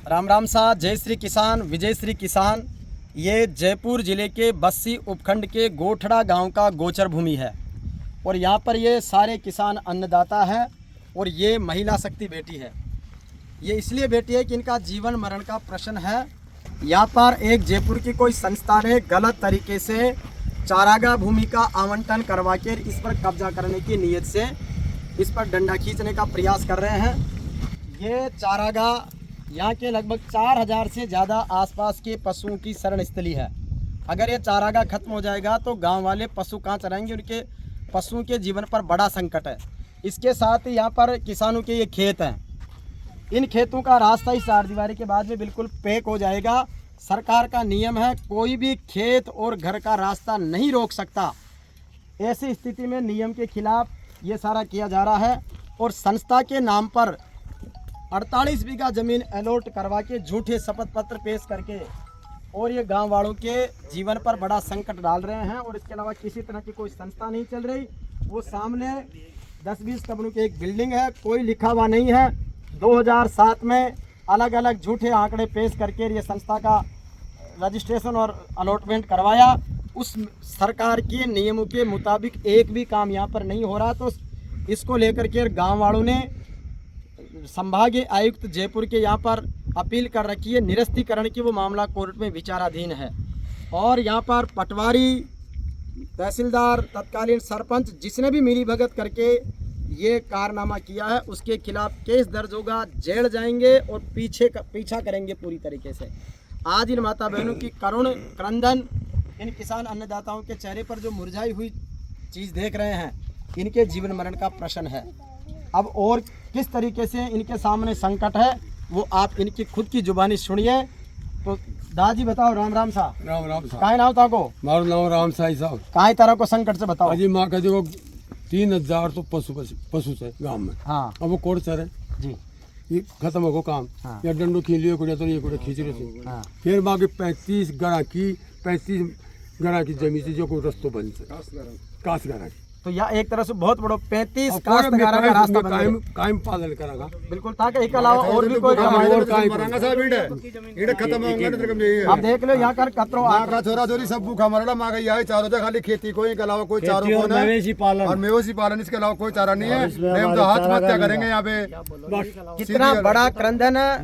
राम राम सा, जय श्री किसान, विजय श्री किसान। ये जयपुर ज़िले के बस्सी उपखंड के गोठड़ा गांव का गोचर भूमि है और यहाँ पर ये सारे किसान अन्नदाता हैं और ये महिला शक्ति बेटी है। ये इसलिए बेटी है कि इनका जीवन मरण का प्रश्न है। यहाँ पर एक जयपुर की कोई संस्था ने गलत तरीके से चारागाह भूमि का आवंटन करवा के इस पर कब्जा करने की नीयत से इस पर डंडा खींचने का प्रयास कर रहे हैं। ये चारागाह यहाँ के लगभग 4000 से ज़्यादा आसपास के पशुओं की शरण स्थली है। अगर ये चारागाह खत्म हो जाएगा तो गांव वाले पशु कहाँ चराएंगे, उनके पशुओं के जीवन पर बड़ा संकट है। इसके साथ ही यहाँ पर किसानों के ये खेत हैं, इन खेतों का रास्ता इस चारदीवारी के बाद में बिल्कुल पैक हो जाएगा। सरकार का नियम है, कोई भी खेत और घर का रास्ता नहीं रोक सकता। ऐसी स्थिति में नियम के खिलाफ ये सारा किया जा रहा है और संस्था के नाम पर 48 बीघा जमीन अलॉट करवा के झूठे शपथ पत्र पेश करके और ये गांव वालों के जीवन पर बड़ा संकट डाल रहे हैं। और इसके अलावा किसी तरह की कोई संस्था नहीं चल रही। वो सामने 10-20 कमरों की एक बिल्डिंग है, कोई लिखा हुआ नहीं है। 2007 में अलग अलग झूठे आंकड़े पेश करके ये संस्था का रजिस्ट्रेशन और अलॉटमेंट करवाया। उस सरकार के नियमों के मुताबिक एक भी काम यहाँ पर नहीं हो रहा। तो इसको लेकर के गाँव वालों ने संभागीय आयुक्त जयपुर के यहाँ पर अपील कर रखी है निरस्तीकरण की। वो मामला कोर्ट में विचाराधीन है और यहाँ पर पटवारी, तहसीलदार, तत्कालीन सरपंच जिसने भी मिली भगत करके ये कारनामा किया है उसके खिलाफ केस दर्ज होगा, जेल जाएंगे और पीछा करेंगे पूरी तरीके से। आज इन माता बहनों की करुण क्रंदन, इन किसान अन्नदाताओं के चेहरे पर जो मुरझाई हुई चीज़ देख रहे हैं, इनके जीवन मरण का प्रश्न है। अब और किस तरीके से इनके सामने संकट है वो आप इनकी खुद की जुबानी सुनिए। तो दादी बताओ। राम राम सा। राम राम सा। काय नाम था को? मारो नाम राम साई साहब। काय तरह को संकट से बताओ। अजी माँ का जो 3000 तो पशु से गांव में। हाँ। अब वो कोर्ट सर है जी, ये खत्म हो काम। हाँ। या डंडो खींच लियो कुड़िया तो ये कुड़िया खींच रहे थे। हाँ। फिर बाकी 35 गणा की जमीन से जो कोई रस्तो बन से काश गणा की। तो यह एक तरह से बहुत बड़ा 35 काश्तकारों का रास्ता बन गया। कायम पालन करेगा बिल्कुल, ताकि इसके अलावा और भी कोई खत्म आप देख लो यहाँ कर कतरो छोरा छोरी सब भूखा मरला माँ गई है। चारों तो खाली खेती को के अलावा कोई चारों को और मवेशी पालन, इसके अलावा कोई चारा नहीं है। हम तो आत्महत्या करेंगे यहाँ पे। कितना बड़ा क्रंदन है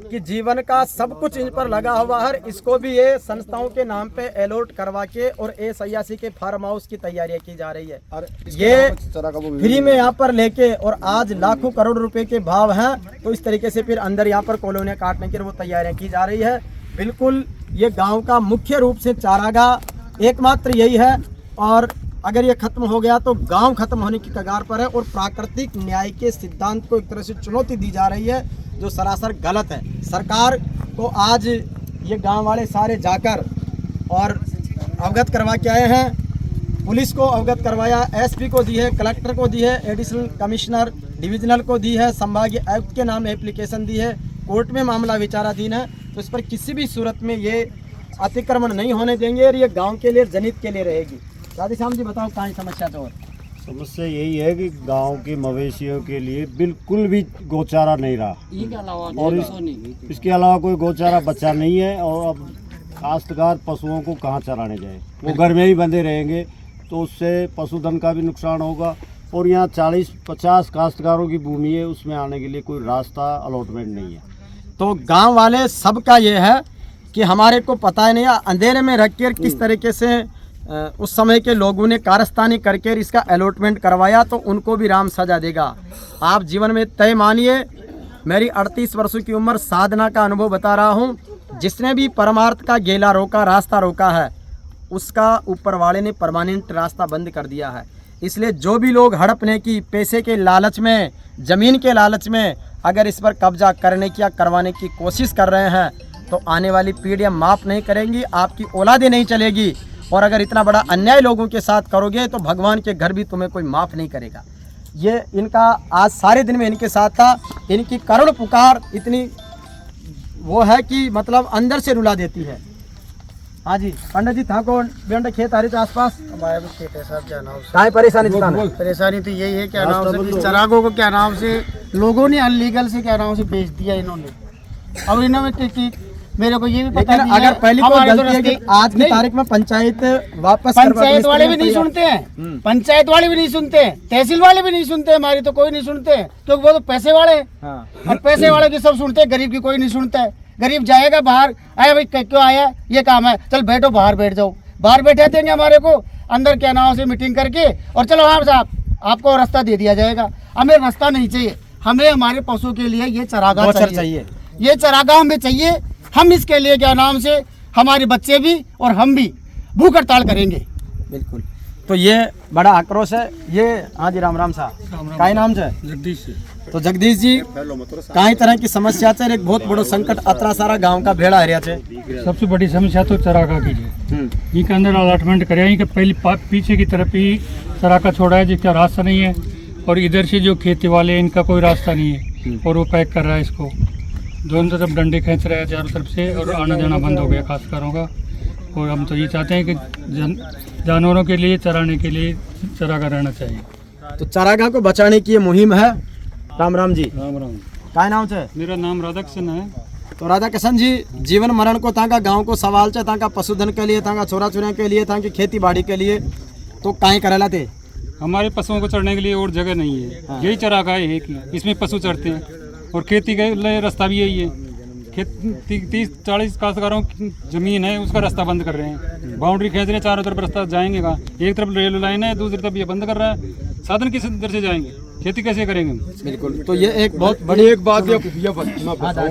कि जीवन का सब कुछ इन पर लगा हुआ है। इसको भी ये संस्थाओं के नाम पे अलॉट करवा के और A86 के फार्म हाउस की तैयारियां की जा रही है। ये फ्री में यहाँ पर लेके और आज लाखों करोड़ रुपए के भाव हैं। तो इस तरीके से फिर अंदर यहाँ पर कॉलोनियां काटने की वो तैयारियां की जा रही है। बिल्कुल ये गांव का मुख्य रूप से चारागाह एकमात्र यही है और अगर ये खत्म हो गया तो गांव खत्म होने की कगार पर है और प्राकृतिक न्याय के सिद्धांत को एक तरह से चुनौती दी जा रही है जो सरासर गलत है। सरकार को आज ये गांव वाले सारे जाकर और अवगत करवा के आए हैं। पुलिस को अवगत करवाया, एसपी को दी है, कलेक्टर को दी है, एडिशनल कमिश्नर डिविजनल को दी है, संभागीय आयुक्त के नाम एप्लीकेशन दी है। कोर्ट में मामला विचाराधीन है। तो इस पर किसी भी सूरत में ये अतिक्रमण नहीं होने देंगे और ये गांव के लिए, जनहित के लिए रहेगी। राधे श्याम जी बताओ कहाँ समस्या? तो समस्या यही है कि गांव के मवेशियों के लिए बिल्कुल भी गौचारा नहीं रहा और इसके अलावा कोई गौचारा बचा नहीं है। और अब काश्तकार पशुओं को कहाँ चराने जाए, वो घर में ही बंधे रहेंगे तो उससे पशुधन का भी नुकसान होगा। और यहाँ 40-50 काश्तकारों की भूमि है, उसमें आने के लिए कोई रास्ता अलॉटमेंट नहीं है। तो गांव वाले सबका ये है कि हमारे को पता ही नहीं है, अंधेरे में रख कर किस तरीके से उस समय के लोगों ने कारस्तानी करके इसका अलॉटमेंट करवाया तो उनको भी राम सजा देगा। आप जीवन में तय मानिए। मेरी 38 वर्षों की उम्र, साधना का अनुभव बता रहा हूँ। जिसने भी परमार्थ का गेला रोका, रास्ता रोका है, उसका ऊपर वाले ने परमानेंट रास्ता बंद कर दिया है। इसलिए जो भी लोग हड़पने की, पैसे के लालच में, ज़मीन के लालच में अगर इस पर कब्जा करने की या करवाने की कोशिश कर रहे हैं तो आने वाली पीढ़ियां माफ़ नहीं करेंगी, आपकी औलादें नहीं चलेगी। और अगर इतना बड़ा अन्याय लोगों के साथ करोगे तो भगवान के घर भी तुम्हें कोई माफ़ नहीं करेगा। ये इनका आज सारे दिन में इनके साथ था। इनकी करुण पुकार इतनी वो है कि मतलब अंदर से रुला देती है। हाँ जी पंडित जी था कौन बेंडा खेत आ रही थे आसपास? हमारे भी खेत है साहब। क्या नाम से काय परेशानी था? परेशानी तो यही है, क्या नाम से चरागों को क्या नाम से लोगों ने अनलीगल से क्या नाम से बेच दिया इन्होंने। अब इन्होंने मेरे को ये भी पता लेकिन नहीं अगर है, पहली कोई हमारे तो गलती है कि रास्ते- आज की नहीं, तारीख में पंचायत वापस करवा के पंचायत वाले भी मिस्त्री नहीं को सुनते हैं, पंचायत वाले भी नहीं सुनते हैं, तहसील वाले भी नहीं सुनते हैं, हमारी तो कोई नहीं सुनते हैं, क्योंकि वो तो पैसे वाले हैं। हाँ। और पैसे वाले की सब सुनते हैं, गरीब की कोई नहीं सुनता है। गरीब जाएगा बाहर, आया भाई क्यों आया, ये काम है, चल बैठो बाहर बैठ जाओ, बाहर बैठा देंगे हमारे को, अंदर के नाव से मीटिंग करके और चलो हाँ साहब आपको रास्ता दे दिया जाएगा। हमें रास्ता नहीं चाहिए, हमें हमारे पशु के लिए ये चरागाह गोचर चाहिए, ये चरागाह हमें चाहिए। हम इसके लिए क्या नाम से हमारे बच्चे भी और हम भी भूख हड़ताल करेंगे। बिल्कुल। तो ये बड़ा आक्रोश है। ये हाँ जी राम साहब का नाम से जगदीश से तो जगदीश जी कई तरह की समस्या है, एक बहुत बड़ो संकट अतरा सारा गांव का भेड़ा हरिया है। सबसे बड़ी समस्या तो चरागाह की है। इनके अंदर अलॉटमेंट करे हैं कि पहले पीछे की तरफ ही चरागाह छोड़ा है जिसका रास्ता नहीं है, और इधर से जो खेती वाले हैं इनका कोई रास्ता नहीं है, और वो पैक कर रहा है इसको, दोनों तरफ डंडे खींच रहे हैं चारों तरफ से, और आना जाना बंद हो गया काश्तकारों का। और हम तो ये चाहते हैं कि जानवरों के लिए चराने के लिए चरागाह रहना चाहिए। तो चरागाह को बचाने की ये मुहिम है। राम जी राम राम। का नाम से? मेरा नाम राधा कृष्ण है। तो राधा किशन जी, जीवन मरण को ताका गांव को सवाल चे, ताका पशुधन के लिए, ताका छोरा छोरिया के लिए, ताकि खेती बाड़ी के लिए, तो काहे करेला थे? हमारे पशुओं को चढ़ने के लिए और जगह नहीं है, यही चरागाह है कि इसमें पशु चढ़ते हैं, और खेती के लिए रास्ता भी यही है। 30-40 काश्तकारों की जमीन है, उसका रास्ता बंद कर रहे हैं, बाउंड्री खींच रहे हैं, चारों तरफ रास्ता जाएंगे कहाँ? एक तरफ रेल लाइन है, दूसरी तरफ ये बंद कर रहा है, साधन किस तरह से जाएंगे, खेती कैसे करेंगे? बिल्कुल। तो ये एक बहुत बड़ी एक बात ये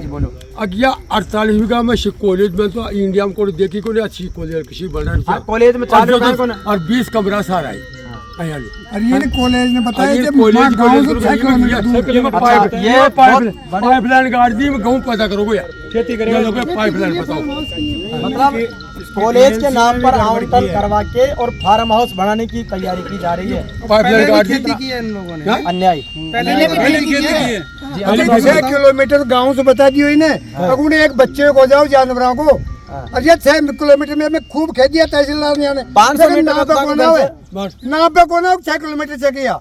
बोलो, अगिया 48 बीघा में कॉलेज में तो इंडिया में कोई देखी को नहीं अच्छी कॉलेज किसी बना कॉलेज में चार लोग को ना और 20 कमरा सारा है। और ये कॉलेज ने बताया कि कॉलेज गाँव से 6 किलोमीटर ये पाइपलाइन गाड़ दी, मैं गाँव पैदा करोगे यार, खेती करेगा पाइपलाइन बताओ। मतलब कॉलेज के नाम पर आवंटन करवा के और फार्म हाउस बनाने की तैयारी की जा रही है। पाइपलाइन गाड़ दी, खेती की है इन लोगों ने, अन्याय। पहले 6 किलोमीटर गाँव से बता दियो इन्हें। अब उन्हें एक बच्चे को जाओ जानवरों को, और ये 6 किलोमीटर में हमें खूब खेत दिया तहसीलदार ने, 500 मीटर नाव पे कोना 6 किलोमीटर से किया।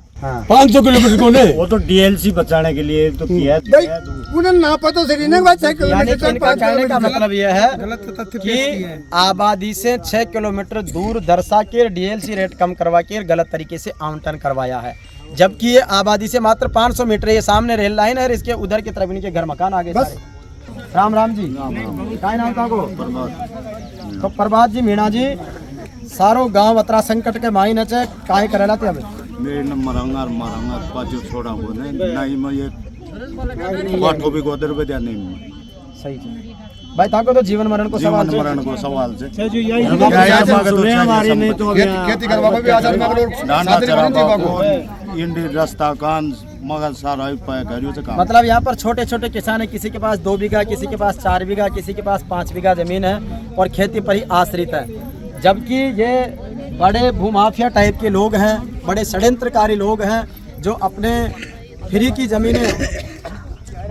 500 किलोमीटर को नहीं, वो तो डीएलसी बचाने के लिए तो किया भाई उन्हें नापा तो सही नहीं, 6 यानी किलोमीटर कि इनका कहने का मतलब यह है कि आबादी से 6 किलोमीटर दूर दर्शा के डीएलसी रेट कम करवा के गलत तरीके से आवंटन करवाया है, जबकि ये आबादी से मात्र 500 मीटर, ये सामने रेल लाइन है, इसके उधर की तरफ इनके घर मकान आगे सारे। राम जी काय नाम था को? तो प्रभात जी, मीणा जी, सारो गांव अतरा संकट के माइन है, काहे करेला थे? अब मेरे न मरंगा पाछो छोड़ा हो नहीं मैं ये बाटो भी गोदर पे ध्यान नहीं। सही भाई, ताको तो जीवन मरण को सवाल जीवन मरण को सवाल से खेती करवा भी आजाद डांडा चरावा को इंडी रास्ता कान मगर सारा पाए करियो से काम। मतलब यहाँ पर छोटे छोटे किसान है, किसी के पास 2 बीघा, किसी के पास 4 बीघा, किसी के पास 5 बीघा जमीन है और खेती पर ही आश्रित है, जबकि ये बड़े भूमाफिया टाइप के लोग हैं, बड़े षड्यंत्रकारी लोग हैं, जो अपने फ्री की जमीनें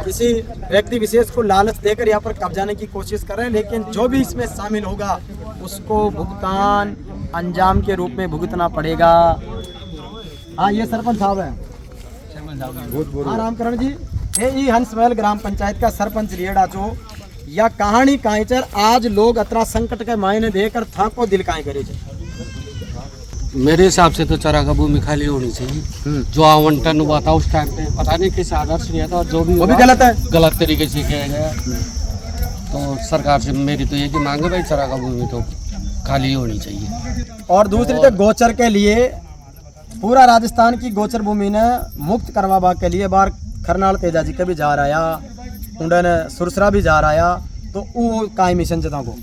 किसी व्यक्ति विशेष को लालच देकर यहाँ पर कब्जाने की कोशिश कर रहे हैं, लेकिन जो भी इसमें शामिल होगा उसको भुगतान अंजाम के रूप में भुगतना पड़ेगा। हाँ, ये सरपंच साहब है। हाँ रामकरण जी, ये हंसमहल ग्राम पंचायत का सरपंच रियड़ा चो या कहानी कांचर आज लोग अतरा संकट के मायने देकर था को दिल काहे करे। मेरे हिसाब से तो चरागाह भूमि खाली होनी चाहिए। जो आवंटन हुआ था उस टाइम पे पता नहीं किस आदर्श लिया था, और जो भी वो भी गलत है, गलत तरीके से किया गया। तो सरकार से मेरी तो यही मांग है भाई, चरागाह भूमि तो खाली होनी चाहिए। और दूसरी तो गोचर के लिए पूरा राजस्थान की गोचर भूमि ने मुक्त करवा के लिए बार खरनाल तेजा जी का भी जा रहा, उंडन सुरसरा भी जा रहा, तो वो काई मिशन चता को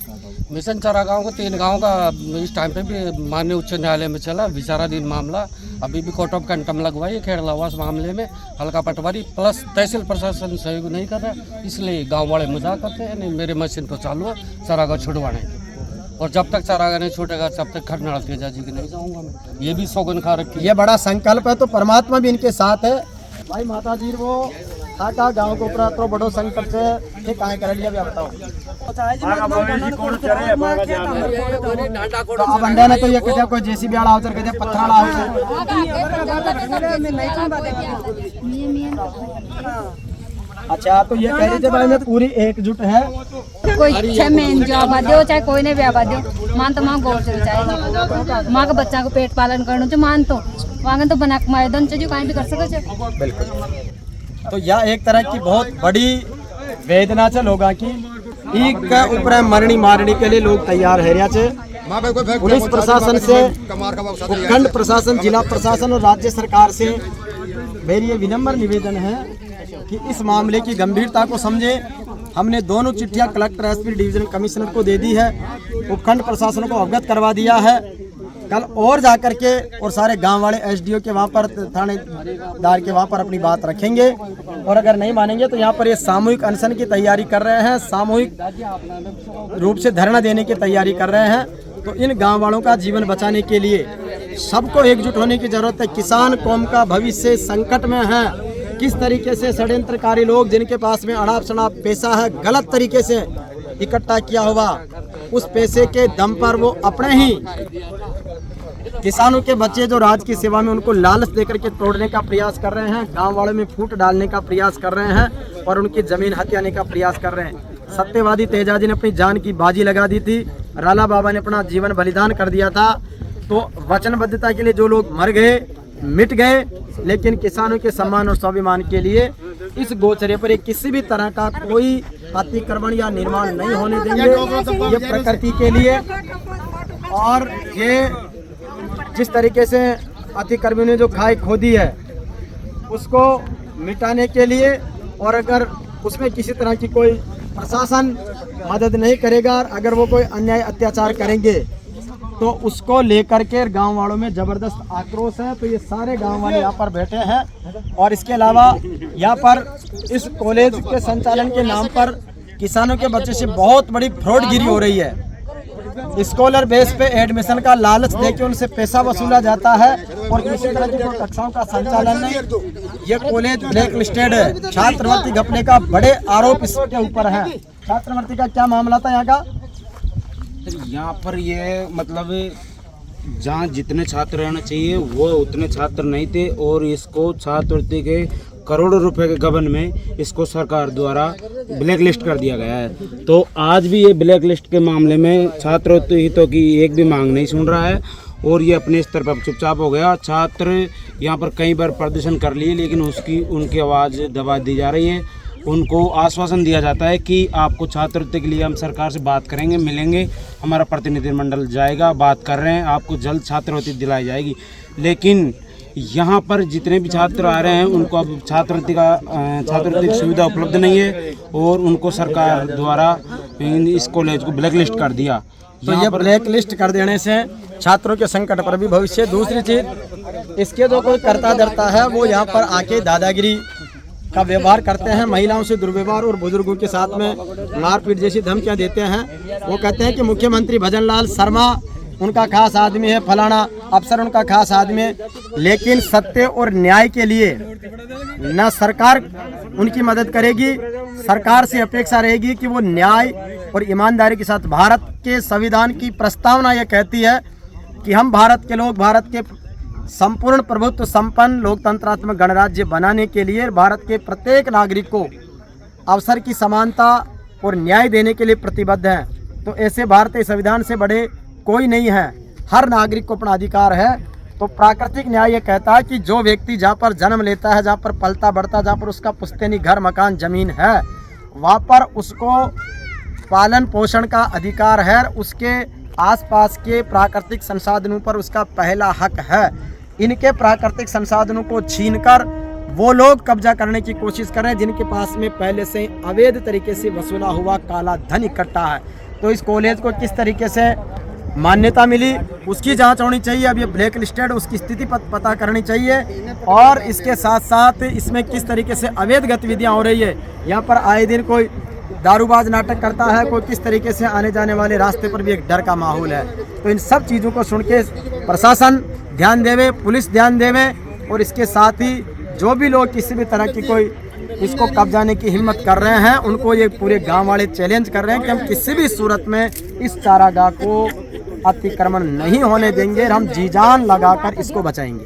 मिशन चरागांव को 3 गांव का इस टाइम पे भी माननीय उच्च न्यायालय में चला विचाराधीन मामला, अभी भी कोर्ट ऑफ कंटेम्प्ट लगवाई है खेड़लावास मामले में। हल्का पटवारी प्लस तहसील प्रशासन सहयोग नहीं कर रहा, इसलिए गांव वाले मजाक करते हैं। नहीं, मेरे मशीन तो चालू है चरागाह छुड़वाने, और जब तक चरागाह नहीं छूटेगा तब तक खरनाल तेजा जी के नहीं जाऊँगा मैं। ये भी सौगन खा रखी है। ये बड़ा संकल्प है, तो परमात्मा भी इनके साथ है। भाई माता जी वो था गाँव के ऊपर तो बड़ो संकट से कहाँ कर लिया बताओ। तो अब अंडे ने तो ये कहते कोई जेसीबी वाला होकर कहते पत्थर वाला होकर अच्छा, तो ये कह रही थी भाई में पूरी एकजुट है। कोई छह महीने जो आबाद हो चाहे कोई ने भी आबाद हो, मान तो माँ गौर से चाहे माँ का बच्चा को पेट पालन करना जो मान तो वहाँ तो बना कमाए दन जो कहीं भी कर सके। बिल्कुल। तो यह एक तरह की बहुत बड़ी वेदना से लोगों की ईक के ऊपर मरनी मारने के लिए लोग तैयार है। पुलिस प्रशासन से, उपखंड प्रशासन, जिला प्रशासन और राज्य सरकार से मेरी ये विनम्र निवेदन है कि इस मामले की गंभीरता को समझे। हमने दोनों चिट्ठियां कलेक्टर, एसपी, डिवीजन कमिश्नर को दे दी है, उपखंड प्रशासन को अवगत करवा दिया है। कल और जाकर के और सारे गांव वाले एसडीओ के वहाँ पर, थानेदार के वहाँ पर अपनी बात रखेंगे और अगर नहीं मानेंगे तो यहाँ पर ये सामूहिक अनशन की तैयारी कर रहे हैं, सामूहिक रूप से धरना देने की तैयारी कर रहे हैं। तो इन गांव वालों का जीवन बचाने के लिए सबको एकजुट होने की जरूरत है। किसान कौम का भविष्य संकट में है। किस तरीके से षड्यंत्रकारी लोग जिनके पास में अड़ाप शड़ाप पैसा है, गलत तरीके से इकट्ठा किया हुआ, उस पैसे के दम पर वो अपने ही किसानों के बच्चे जो राज्य की सेवा में, उनको लालच देकर के तोड़ने का प्रयास कर रहे हैं, गांव वालों में फूट डालने का प्रयास कर रहे हैं और उनकी जमीन हथियाने का प्रयास कर रहे हैं। सत्यवादी तेजाजी ने अपनी जान की बाजी लगा दी थी, राला बाबा ने अपना जीवन बलिदान कर दिया था। तो वचनबद्धता के लिए जो लोग मर गए, मिट गए, लेकिन किसानों के सम्मान और स्वाभिमान के लिए इस गोचरे पर किसी भी तरह का कोई अतिक्रमण या निर्माण नहीं होने देंगे। ये प्रकृति के लिए और ये जिस तरीके से अतिक्रमण ने जो खाई खोदी है उसको मिटाने के लिए, और अगर उसमें किसी तरह की कोई प्रशासन मदद नहीं करेगा, अगर वो कोई अन्याय अत्याचार करेंगे तो उसको लेकर के गांव वालों में जबरदस्त आक्रोश है। तो ये सारे गांव वाले यहाँ पर बैठे हैं और इसके अलावा यहाँ पर इस कॉलेज के संचालन के नाम पर किसानों के बच्चे से बहुत बड़ी फ्रॉडगिरी हो रही है। स्कॉलर बेस पे एडमिशन का लालच देके उनसे पैसा वसूला जाता है और किसी तरह की कोई कक्षाओं का संचालन नहीं। ये कॉलेज ब्लैक लिस्टेड है। छात्रवृत्ति घपले का बड़े आरोप इसके ऊपर है। छात्रवृत्ति का क्या मामला था यहाँ का? यहाँ पर ये मतलब जहाँ जितने छात्र रहना चाहिए वो उतने छात्र नहीं थे और इसको छात्रवृत्ति के करोड़ों रुपए के गबन में इसको सरकार द्वारा ब्लैक लिस्ट कर दिया गया है। तो आज भी ये ब्लैक लिस्ट के मामले में छात्रवृत्ति हितों की एक भी मांग नहीं सुन रहा है और ये अपने स्तर पर चुपचाप हो गया। छात्र यहाँ पर कई बार प्रदर्शन कर लिए लेकिन उनकी आवाज़ दबा दी जा रही है। उनको आश्वासन दिया जाता है कि आपको छात्रवृत्ति के लिए हम सरकार से बात करेंगे, मिलेंगे, हमारा प्रतिनिधिमंडल जाएगा, बात कर रहे हैं, आपको जल्द छात्रवृत्ति दिलाई जाएगी। लेकिन यहाँ पर जितने भी छात्र आ रहे हैं उनको अब छात्रवृत्ति की सुविधा उपलब्ध नहीं है और उनको सरकार द्वारा इस कॉलेज को ब्लैक लिस्ट कर दिया। तो ये ब्लैक लिस्ट कर देने से छात्रों के संकट पर भी भविष्य। दूसरी चीज, इसके जो कोई करता धरता है वो यहाँ पर आके दादागिरी का व्यवहार करते हैं, महिलाओं से दुर्व्यवहार और बुजुर्गों के साथ में मारपीट जैसी धमकियां देते हैं। वो कहते हैं कि मुख्यमंत्री भजन लाल शर्मा उनका खास आदमी है, फलाना अफसर उनका खास आदमी है, लेकिन सत्य और न्याय के लिए न सरकार उनकी मदद करेगी। सरकार से अपेक्षा रहेगी कि वो न्याय और ईमानदारी के साथ, भारत के संविधान की प्रस्तावना यह कहती है कि हम भारत के लोग भारत के संपूर्ण प्रभुत्व संपन्न लोकतंत्रात्मक गणराज्य बनाने के लिए भारत के प्रत्येक नागरिक को अवसर की समानता और न्याय देने के लिए प्रतिबद्ध हैं। तो ऐसे भारतीय संविधान से बड़े कोई नहीं है, हर नागरिक को अपना अधिकार है। तो प्राकृतिक न्याय ये कहता है कि जो व्यक्ति जहाँ पर जन्म लेता है, जहाँ पर पलता बढ़ता, जहाँ पर उसका पुश्तैनी घर मकान जमीन है, वहाँ पर उसको पालन पोषण का अधिकार है। उसके आसपास के प्राकृतिक संसाधनों पर उसका पहला हक है। इनके प्राकृतिक संसाधनों को छीनकर वो लोग कब्जा करने की कोशिश कर रहे हैं जिनके पास में पहले से अवैध तरीके से वसूला हुआ काला धन इकट्ठा है। तो इस कॉलेज को किस तरीके से मान्यता मिली उसकी जांच होनी चाहिए। अब ये ब्लैक लिस्टेड, उसकी स्थिति पता करनी चाहिए और इसके साथ साथ इसमें किस तरीके से अवैध गतिविधियां हो रही है। यहाँ पर आए दिन कोई दारूबाज नाटक करता है, कोई किस तरीके से आने जाने वाले रास्ते पर भी एक डर का माहौल है। तो इन सब चीज़ों को सुन के प्रशासन ध्यान देवे, पुलिस ध्यान देवे और इसके साथ ही जो भी लोग किसी भी तरह की कोई इसको कब्जाने की हिम्मत कर रहे हैं उनको ये पूरे गांव वाले चैलेंज कर रहे हैं कि हम किसी भी सूरत में इस चारागाह को अतिक्रमण नहीं होने देंगे और हम जी जान लगाकर इसको बचाएंगे।